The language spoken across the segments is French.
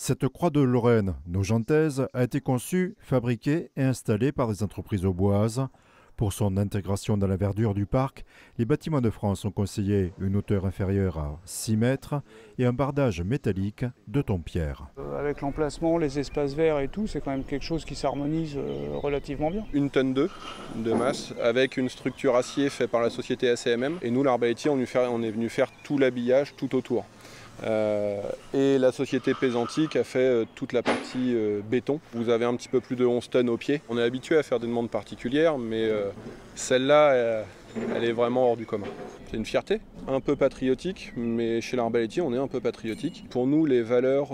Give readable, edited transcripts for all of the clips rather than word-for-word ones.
Cette croix de Lorraine nogentaise a été conçue, fabriquée et installée par des entreprises auboises. Pour son intégration dans la verdure du parc, les Bâtiments de France ont conseillé une hauteur inférieure à 6 mètres et un bardage métallique de ton-pierre. Avec l'emplacement, les espaces verts et tout, c'est quand même quelque chose qui s'harmonise relativement bien. 1 tonne de masse avec une structure acier faite par la société ACMM. Et nous, l'Arbalétier, on est venu faire tout l'habillage tout autour. Et la société Pésantic a fait toute la partie béton. Vous avez un petit peu plus de 11 tonnes au pied. On est habitué à faire des demandes particulières, mais celle-là, elle est vraiment hors du commun. C'est une fierté, un peu patriotique, mais chez l'Arbalétier, on est un peu patriotique. Pour nous, les valeurs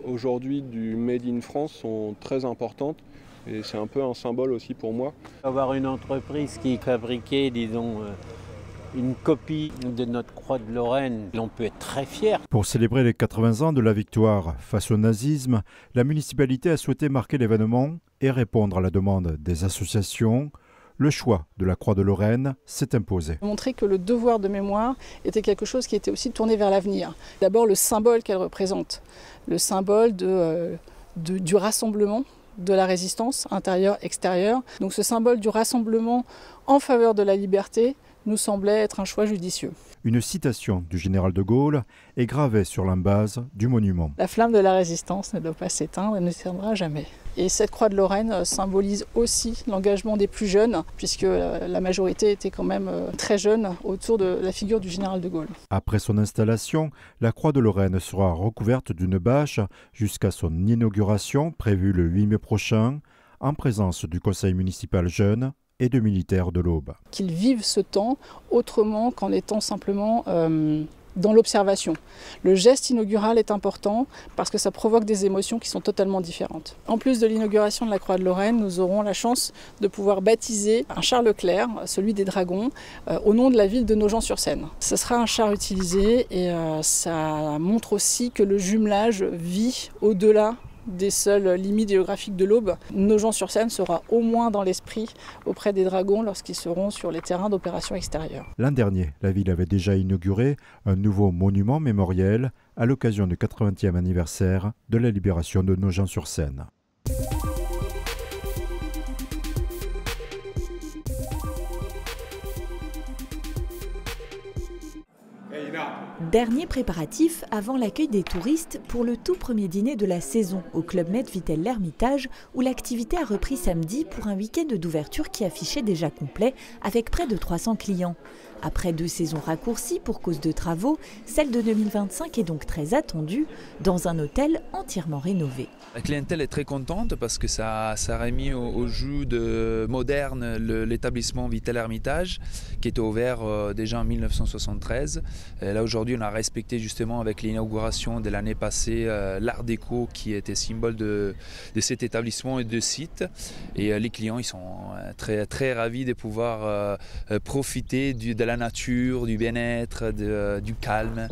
aujourd'hui du Made in France sont très importantes. Et c'est un peu un symbole aussi pour moi. Avoir une entreprise qui fabriquait, disons, une copie de notre croix de Lorraine, on peut être très fier. Pour célébrer les 80 ans de la victoire face au nazisme, la municipalité a souhaité marquer l'événement et répondre à la demande des associations. Le choix de la croix de Lorraine s'est imposé. Montrer que le devoir de mémoire était quelque chose qui était aussi tourné vers l'avenir. D'abord le symbole qu'elle représente, le symbole du rassemblement, de la résistance intérieure-extérieure. Donc ce symbole du rassemblement en faveur de la liberté nous semblait être un choix judicieux. Une citation du général de Gaulle est gravée sur l'embase du monument. La flamme de la résistance ne doit pas s'éteindre et ne s'éteindra jamais. Et cette croix de Lorraine symbolise aussi l'engagement des plus jeunes, puisque la majorité était quand même très jeune autour de la figure du général de Gaulle. Après son installation, la croix de Lorraine sera recouverte d'une bâche jusqu'à son inauguration prévue le 8 mai prochain, en présence du conseil municipal jeune et de militaires de l'Aube. Qu'ils vivent ce temps autrement qu'en étant simplement dans l'observation. Le geste inaugural est important parce que ça provoque des émotions qui sont totalement différentes. En plus de l'inauguration de la Croix de Lorraine, nous aurons la chance de pouvoir baptiser un char Leclerc, celui des Dragons, au nom de la ville de Nogent-sur-Seine. Ce sera un char utilisé et ça montre aussi que le jumelage vit au-delà des seules limites géographiques de l'Aube. Nogent-sur-Seine sera au moins dans l'esprit auprès des Dragons lorsqu'ils seront sur les terrains d'opération extérieure. L'an dernier, la ville avait déjà inauguré un nouveau monument mémoriel à l'occasion du 80e anniversaire de la libération de Nogent-sur-Seine. Dernier préparatif avant l'accueil des touristes pour le tout premier dîner de la saison au Club Med Vitel l'Hermitage, où l'activité a repris samedi pour un week-end d'ouverture qui affichait déjà complet avec près de 300 clients. Après 2 saisons raccourcies pour cause de travaux, celle de 2025 est donc très attendue dans un hôtel entièrement rénové. La clientèle est très contente parce que ça a remis au joug moderne l'établissement Vitel Hermitage qui était ouvert déjà en 1973. Et là aujourd'hui on a respecté justement avec l'inauguration de l'année passée l'art déco qui était symbole de cet établissement et de site. Et les clients ils sont très, très ravis de pouvoir profiter de la nature, du bien-être, du calme.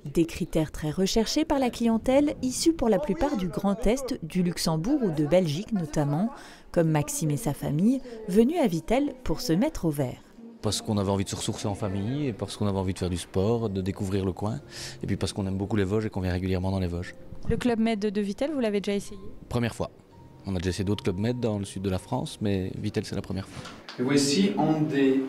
Des critères très recherchés par la clientèle, issus pour la plupart du Grand Est, du Luxembourg ou de Belgique notamment, comme Maxime et sa famille, venus à Vitel pour se mettre au vert. Parce qu'on avait envie de se ressourcer en famille, et parce qu'on avait envie de faire du sport, de découvrir le coin, et puis parce qu'on aime beaucoup les Vosges et qu'on vient régulièrement dans les Vosges. Le Club Med de Vitel, vous l'avez déjà essayé? Première fois. On a déjà essayé d'autres Club Med dans le sud de la France, mais Vitel c'est la première fois. Et voici un des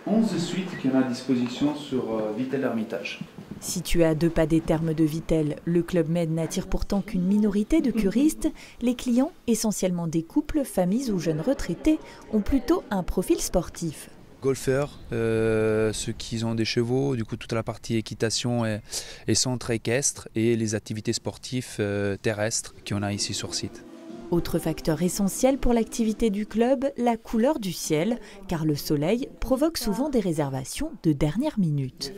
11 suites qu'on a à disposition sur Vitel Hermitage. Situé à 2 pas des thermes de Vitel, le Club Med n'attire pourtant qu'une minorité de curistes. Les clients, essentiellement des couples, familles ou jeunes retraités, ont plutôt un profil sportif. Golfeurs, ceux qui ont des chevaux, du coup toute la partie équitation et centre équestre et les activités sportives terrestres qu'on a ici sur site. Autre facteur essentiel pour l'activité du club, la couleur du ciel, car le soleil provoque souvent des réservations de dernière minute.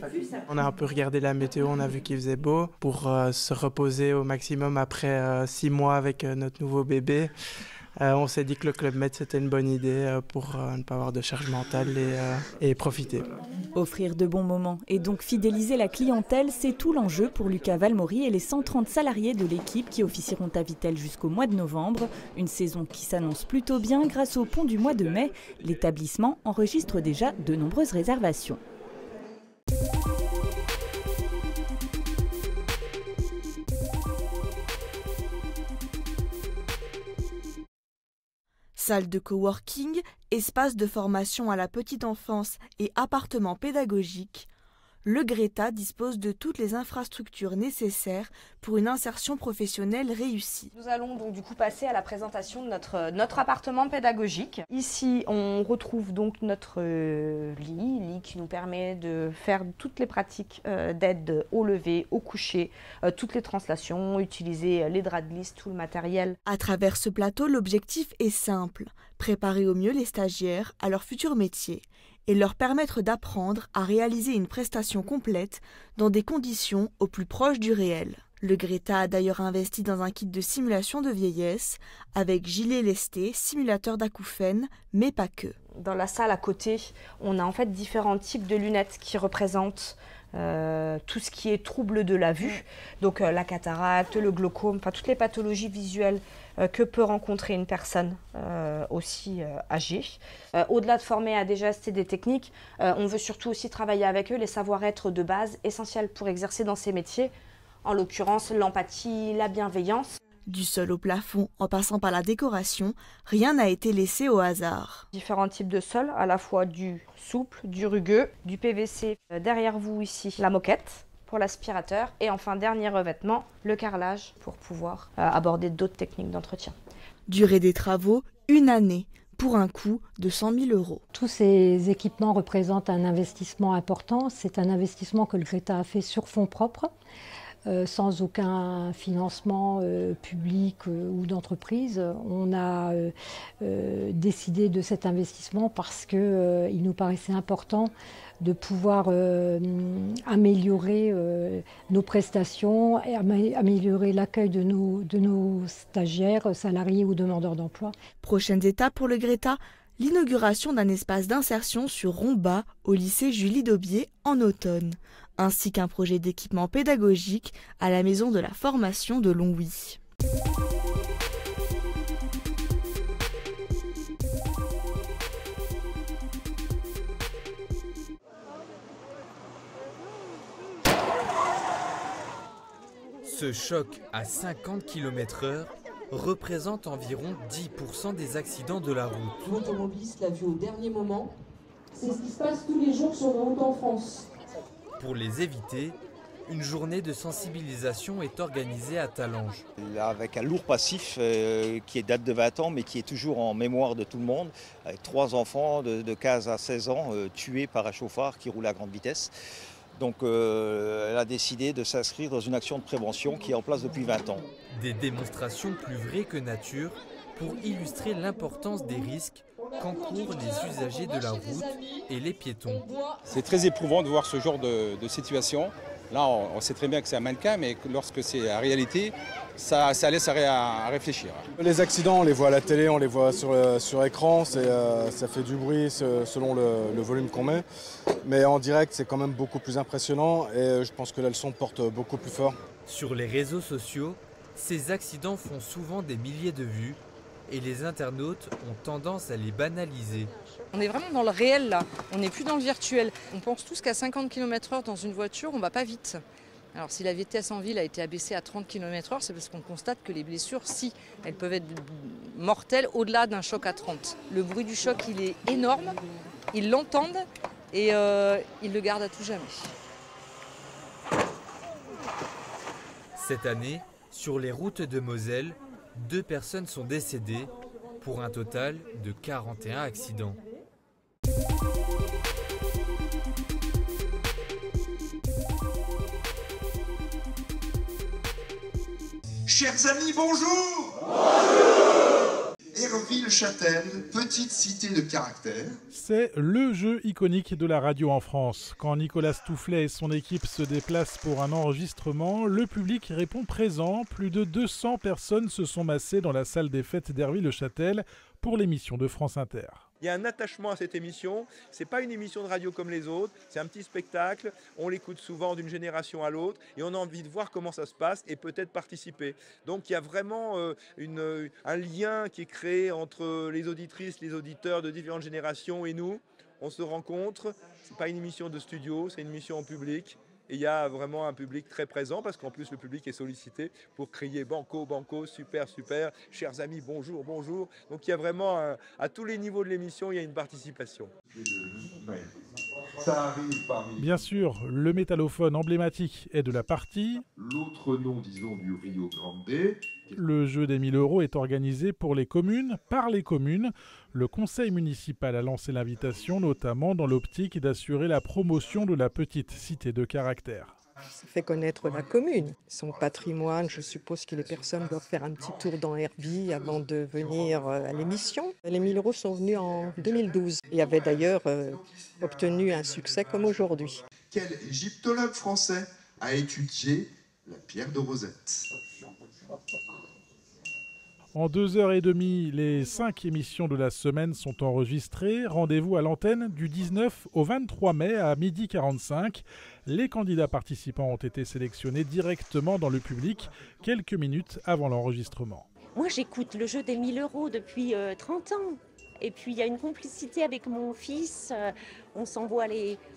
On a un peu regardé la météo, on a vu qu'il faisait beau pour se reposer au maximum après 6 mois avec notre nouveau bébé. On s'est dit que le Club Med c'était une bonne idée pour ne pas avoir de charge mentale et profiter. Offrir de bons moments et donc fidéliser la clientèle, c'est tout l'enjeu pour Lucas Valmori et les 130 salariés de l'équipe qui officieront à Vitel jusqu'au mois de novembre. Une saison qui s'annonce plutôt bien grâce au pont du mois de mai. L'établissement enregistre déjà de nombreuses réservations. Salle de coworking, espace de formation à la petite enfance et appartements pédagogiques, le Greta dispose de toutes les infrastructures nécessaires pour une insertion professionnelle réussie. Nous allons donc du coup passer à la présentation de notre appartement pédagogique. Ici, on retrouve donc notre lit qui nous permet de faire toutes les pratiques d'aide au lever, au coucher, toutes les translations, utiliser les draps de lisse, tout le matériel. À travers ce plateau, l'objectif est simple, préparer au mieux les stagiaires à leur futur métier et leur permettre d'apprendre à réaliser une prestation complète dans des conditions au plus proche du réel. Le Greta a d'ailleurs investi dans un kit de simulation de vieillesse avec gilet lesté, simulateur d'acouphènes, mais pas que. Dans la salle à côté, on a en fait différents types de lunettes qui représentent tout ce qui est trouble de la vue, donc la cataracte, le glaucome, enfin toutes les pathologies visuelles que peut rencontrer une personne aussi âgée. Au-delà de former à des gestes et des techniques, on veut surtout aussi travailler avec eux les savoir-être de base essentiels pour exercer dans ces métiers, en l'occurrence l'empathie, la bienveillance. Du sol au plafond, en passant par la décoration, rien n'a été laissé au hasard. Différents types de sols, à la fois du souple, du rugueux, du PVC. Derrière vous ici, la moquette pour l'aspirateur. Et enfin, dernier revêtement, le carrelage pour pouvoir aborder d'autres techniques d'entretien. Durée des travaux, 1 année, pour un coût de 100 000 €. Tous ces équipements représentent un investissement important. C'est un investissement que le Greta a fait sur fonds propres. Sans aucun financement public ou d'entreprise. On a décidé de cet investissement parce qu'il nous paraissait important de pouvoir améliorer nos prestations et améliorer l'accueil de nos stagiaires, salariés ou demandeurs d'emploi. Prochaine étape pour le Greta, l'inauguration d'un espace d'insertion sur Romba au lycée Julie Daubier en automne, ainsi qu'un projet d'équipement pédagogique à la maison de la formation de Longwy. Ce choc à 50 km/h représente environ 10% des accidents de la route. L'automobiliste l'a vu au dernier moment. C'est ce qui se passe tous les jours sur nos routes en France. Pour les éviter, une journée de sensibilisation est organisée à Talange. Avec un lourd passif qui date de 20 ans mais qui est toujours en mémoire de tout le monde, avec 3 enfants de 15 à 16 ans tués par un chauffard qui roule à grande vitesse. Donc elle a décidé de s'inscrire dans une action de prévention qui est en place depuis 20 ans. Des démonstrations plus vraies que nature pour illustrer l'importance des risques qu'encourent les usagers de la route et les piétons. C'est très éprouvant de voir ce genre de situation. Là, on sait très bien que c'est un mannequin, mais lorsque c'est la réalité, ça laisse à réfléchir. Les accidents, on les voit à la télé, on les voit sur écran, ça fait du bruit selon le volume qu'on met. Mais en direct, c'est quand même beaucoup plus impressionnant et je pense que la leçon porte beaucoup plus fort. Sur les réseaux sociaux, ces accidents font souvent des milliers de vues et les internautes ont tendance à les banaliser. On est vraiment dans le réel là, on n'est plus dans le virtuel. On pense tous qu'à 50 km/h dans une voiture, on ne va pas vite. Alors si la vitesse en ville a été abaissée à 30 km/h, c'est parce qu'on constate que les blessures, si, elles peuvent être mortelles au-delà d'un choc à 30. Le bruit du choc, il est énorme, ils l'entendent et ils le gardent à tout jamais. Cette année, sur les routes de Moselle, 2 personnes sont décédées pour un total de 41 accidents. Chers amis, bonjour. Herville-Châtel, petite cité de caractère. C'est le jeu iconique de la radio en France. Quand Nicolas Toufflet et son équipe se déplacent pour un enregistrement, le public répond présent. Plus de 200 personnes se sont massées dans la salle des fêtes d'Herville-Châtel pour l'émission de France Inter. Il y a un attachement à cette émission, c'est pas une émission de radio comme les autres, c'est un petit spectacle, on l'écoute souvent d'une génération à l'autre et on a envie de voir comment ça se passe et peut-être participer. Donc il y a vraiment un lien qui est créé entre les auditrices, les auditeurs de différentes générations et nous. On se rencontre, c'est pas une émission de studio, c'est une émission en public Et il y a vraiment un public très présent parce qu'en plus le public est sollicité pour crier banco, banco, super, super, chers amis, bonjour, bonjour. Donc il y a vraiment à tous les niveaux de l'émission, il y a une participation. Ça arrive parmi... Bien sûr, le métallophone emblématique est de la partie. L'autre nom, disons, du Rio Grande. Le jeu des 1000 € est organisé pour les communes, par les communes. Le conseil municipal a lancé l'invitation, notamment dans l'optique d'assurer la promotion de la petite cité de caractère. Ça fait connaître la commune, son patrimoine. Je suppose que les personnes doivent faire un petit tour dans Herbie avant de venir à l'émission. Les 1000 € sont venus en 2012 et avaient d'ailleurs obtenu un succès comme aujourd'hui. Quel égyptologue français a étudié la pierre de Rosette? En 2h30, les 5 émissions de la semaine sont enregistrées. Rendez-vous à l'antenne du 19 au 23 mai à 12h45. Les candidats participants ont été sélectionnés directement dans le public quelques minutes avant l'enregistrement. Moi, j'écoute le jeu des 1000 € depuis 30 ans. Et puis, il y a une complicité avec mon fils. On s'envoie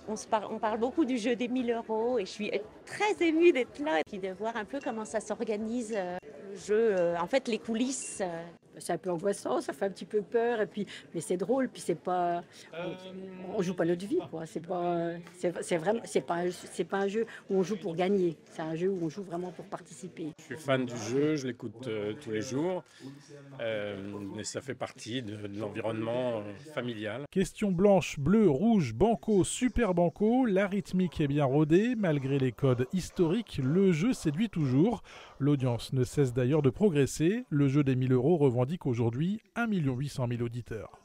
on parle beaucoup du jeu des 1000 € et je suis très émue d'être là et puis de voir un peu comment ça s'organise. Le jeu, en fait, les coulisses. C'est un peu angoissant, ça fait un petit peu peur, mais c'est drôle, puis c'est pas, on joue pas notre vie, quoi. C'est pas un jeu où on joue pour gagner. C'est un jeu où on joue vraiment pour participer. Je suis fan du jeu, je l'écoute tous les jours, mais ça fait partie de l'environnement familial. Question blanche, bleu, rouge, banco, super banco. La rythmique est bien rodée, malgré les codes historiques. Le jeu séduit toujours. L'audience ne cesse d'ailleurs de progresser. Le jeu des 1000 € revendique aujourd'hui 1 800 000 auditeurs.